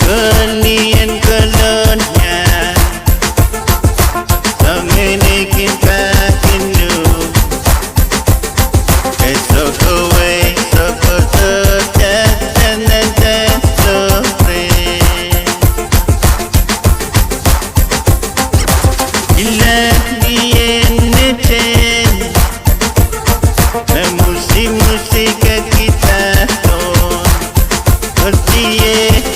Sekalian kelennya Seminikin pakindu Esok kowe soko terjat dan sore Ilah bien neten Musik-musik kita ton Bertie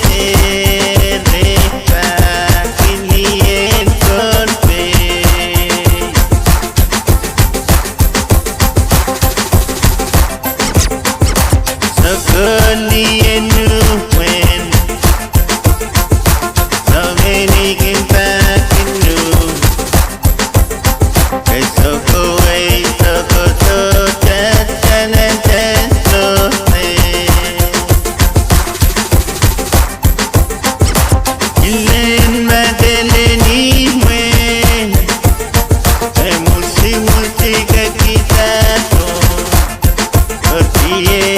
Sekalian nuwen Seminikin pakindu Esok kowe soko terjat dan sore Ilen madeleni wen Musik-musik kita ton Bertie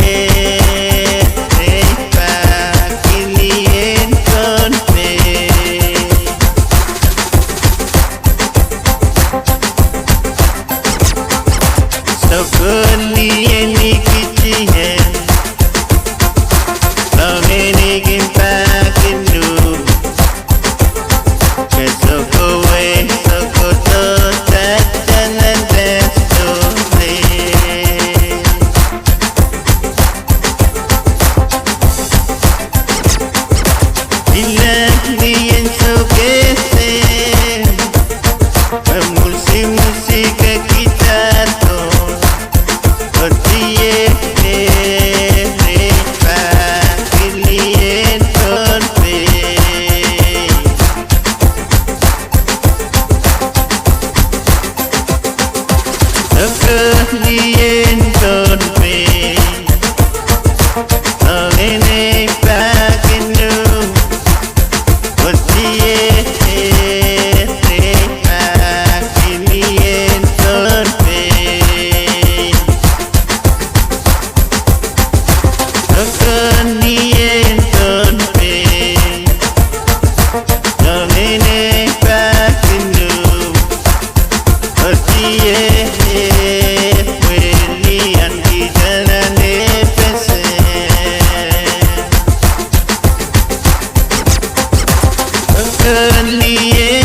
Sekalian dikician Seminikin pakindu Esok kowe soko terjat dan sore Bila dian sukesen Musik-musik kita ton Bertie pakilian torpe Sekalian torpe Semene pakindu Bertie pakilian torpe Sekalian torpe Semene pakindu Bertie Welian kita nane pesen Sekalian